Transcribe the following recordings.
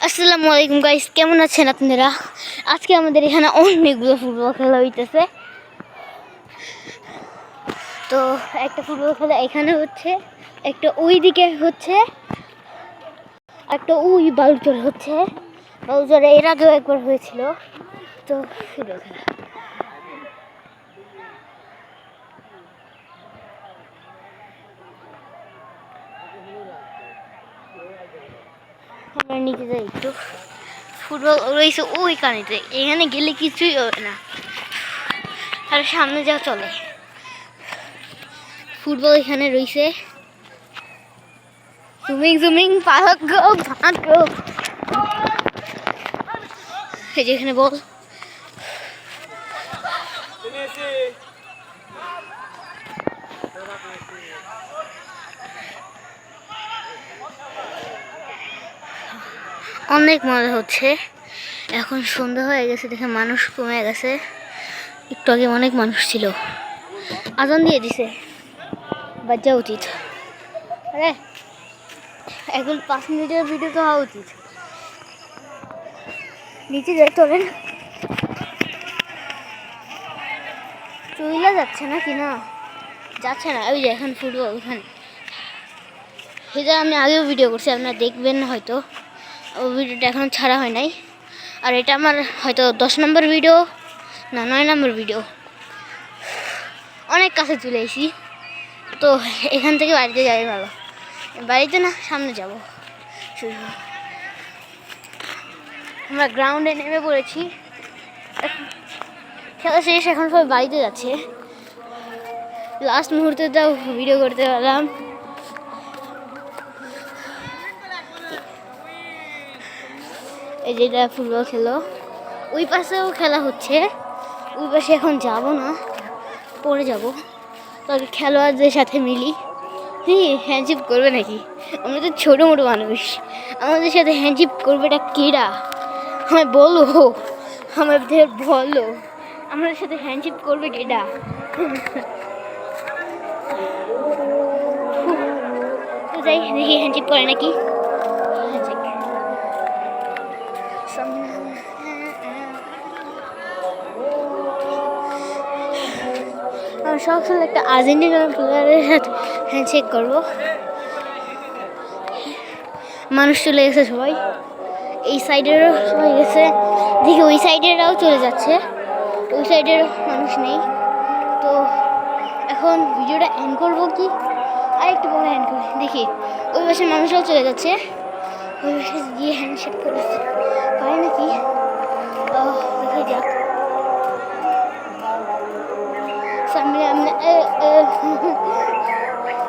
আসসালামু আলাইকুম গাইস, কেমন আছেন আপনারা? আজকে আমাদের এখানে অনেকগুলো ফুটবল খেলা হইতেছে। তো একটা ফুটবল খেলা এখানে হচ্ছে, একটা ওই দিকে হচ্ছে, একটা ওই বালুচর হচ্ছে। বালুচরে এর আগেও একবার হয়েছিল। তো ফুটবল খেলা আমরা নিচে যাই একটু। ফুটবল রয়েছে ওই কানেতে, এখানে গেলে কিছুই হবে না, আর সামনে যা চলে। ফুটবল এখানে রয়েছে, জুমিং ভাগো এই যে এখানে বল। অনেক মজা হচ্ছে। এখন সন্ধ্যা হয়ে গেছে দেখে মানুষ কমে গেছে। একটু আগে অনেক মানুষ ছিল। আজান দিয়ে দিছে, বাচ্চা উচিত। আরে এখন 5 মিনিটের ভিডিও তো হওয়া উচিত। নিচে যাই চলেন। চইলা যাচ্ছে না কি না, যাচ্ছে না। ওই যে এখন ফুটবল ওখানে, সেটা আমি আগেও ভিডিও করছি, আপনারা দেখবেন না হয়তো। ও ভিডিওটা এখন ছাড়া হয় নাই। আর এটা আমার হয়তো 10 নম্বর ভিডিও না 9 নম্বর ভিডিও। অনেক কাছে চলে এসেছি। তো এখান থেকে বাড়িতে যাই ভালো। বাড়িতে না, সামনে যাব। আমরা গ্রাউন্ডে নেমে পড়েছি। খেলা শেষ, এখন সবাই বাড়িতে যাচ্ছে। লাস্ট মুহূর্তেটাও ভিডিও করতে পারলাম। এই যেটা ফুটবল খেলো, ওই পাশেও খেলা হচ্ছে। ওই পাশে এখন যাব না, পরে যাব। তবে খেলোয়াড়দের সাথে মিলি। হ্যান্ডশিপ করবে নাকি? আমরা তো ছোটো মোটো মানুষ, আমাদের সাথে হ্যান্ডশিপ করবে এটা কেডা? আমায় বলো, আমাদের বলো, আমাদের সাথে হ্যান্ডশিপ করবে কেডা? তো যাই দেখি হ্যান্ডশিপ করে নাকি। আমার শখ ছিল একটা আর্জেন্টিনার প্লেয়ারের সাথে হ্যান্ডশেক করবো। মানুষ চলে গেছে সবাই, এই সাইডেরও সবাই গেছে, দেখি ওই সাইডেরও চলে যাচ্ছে। ওই সাইডের মানুষ নেই। তো এখন ভিডিওটা এন্ড করবো কি আরেকটু পরে এন্ড করি। দেখি ওই পাশের মানুষরাও চলে যাচ্ছে, ওই পাশে গিয়ে হ্যান্ডশেক করে পারে নাকি দেখে যাক। সামনে আমরা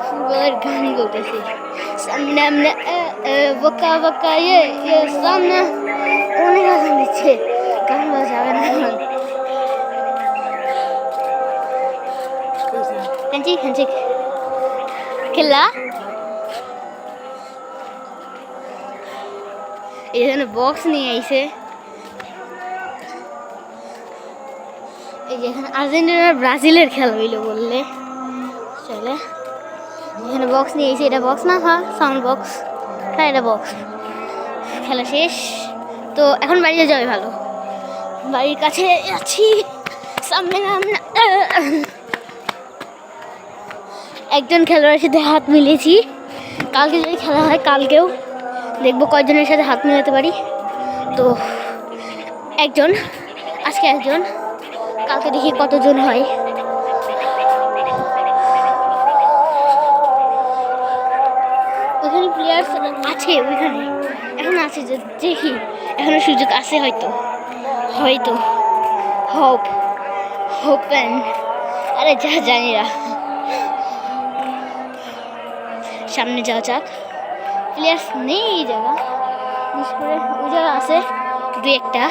ফুটবলের গান বলতেছি। সামনে আমরা বকা বকা সামনে অনেক আজান দিচ্ছে, গান বলা যাবে না এখন। হ্যান্ডশেক খেলা এই জন্য বক্স নিয়ে আইছে। এই যে এখানে আর্জেন্টিনার ব্রাজিলের খেলা হইলো বললে চলে। এখানে বক্স নিয়ে এসে, এটা বক্স না, হ্যাঁ সাউন্ড বক্স, হ্যাঁ এটা বক্স। খেলা শেষ, তো এখন বাড়িতে যাবে ভালো। বাড়ির কাছে আছি, সামনে একজন খেলোয়াড়ের সাথে হাত মিলিয়েছি। কালকে যদি খেলা হয়, কালকেও দেখবো কয়জনের সাথে হাত মিলাতে পারি। তো একজন, আজকে একজন, কালকে দেখি কতজন হয়। ওইখানে প্লেয়ার্স আছে, ওইখানে এখন আছে, দেখি এখনো সুযোগ আছে হয়তো, হয়তো হোপেন আরে যা জানি না। সামনে যাওয়া যাক। প্লেয়ার্স নেই এই জায়গা, বিশেষ করে ওই জায়গা আছে দু একটা।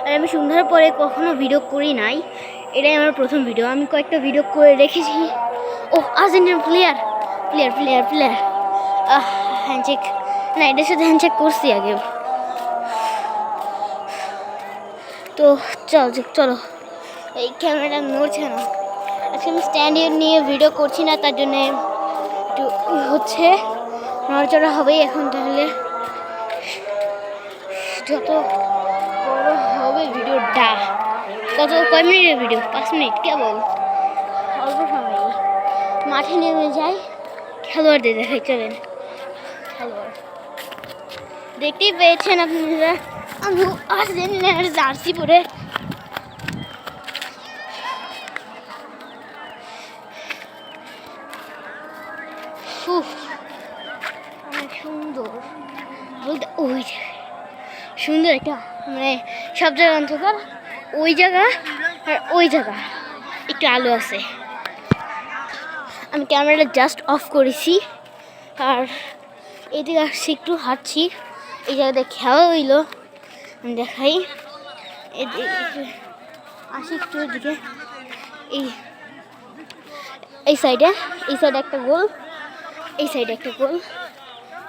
আর আমি সন্ধ্যার পরে কখনো ভিডিও করি নাই, এটাই আমার প্রথম ভিডিও। আমি কয়েকটা ভিডিও করে রেখেছি। ও আর্জেন্টিনার player player player player handshake না, এটার সাথে হ্যান্ডশেক করছি আগে। তো চলো, এই ক্যামেরাটা নড়ছে না। আজকে আমি স্ট্যান্ড নিয়ে ভিডিও করছি না, তার জন্য একটু হচ্ছে। নড়াচড়া হবেই এখন। তাহলে যত বড় হবে ভিডিওটা, কয় মিনিটের ভিডিও? 5 মিনিট কেবল, অল্প সময়। মাঠে নেমে যাই, খেলোয়াড়দের দেখাই, চলেন। খেলোয়াড় দেখতেই পেয়েছেন আপনারা, আমি আর্জেন্টিনার জার্সি পরে। অনেক সুন্দর বলতে, ওই সুন্দর একটা, মানে সব জায়গা অন্ধকার, ওই জায়গা আর ওই জায়গা একটু আলো আছে। আমি ক্যামেরাটা জাস্ট অফ করেছি, আর এদিকে আসছি, একটু হাঁটছি। এই জায়গাতে খেলা হইলো, আমি দেখাই। আসি একটু এদিকে, এই সাইডে একটা গোল, এই সাইডে একটা গোল।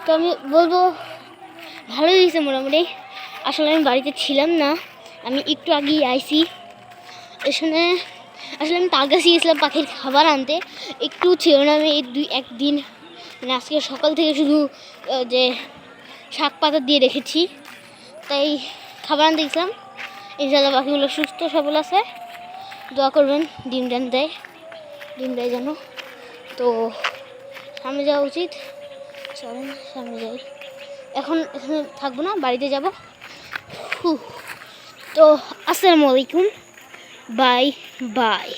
তো আমি বলবো ভালোই হয়েছে মোটামুটি। আসলে আমি বাড়িতে ছিলাম না, আমি একটু আগেই আইছি। এখানে আসলে আমি তালগাছি গেছিলাম পাখির খাবার আনতে, একটু ছিল না। আমি এই একদিন, মানে আজকে সকাল থেকে শুধু যে শাক পাতা দিয়ে রেখেছি, তাই খাবার আনতে গেছিলাম। ইনশাল্লাহ পাখিগুলো সুস্থ সবল আছে, দোয়া করবেন। ডিম দেয় যেন। তো সামনে যাওয়া উচিত, চলেন সামনে যাই। এখন এখানে থাকবো না, বাড়িতে যাব। তো আসসালামু আলাইকুম, বাই বাই।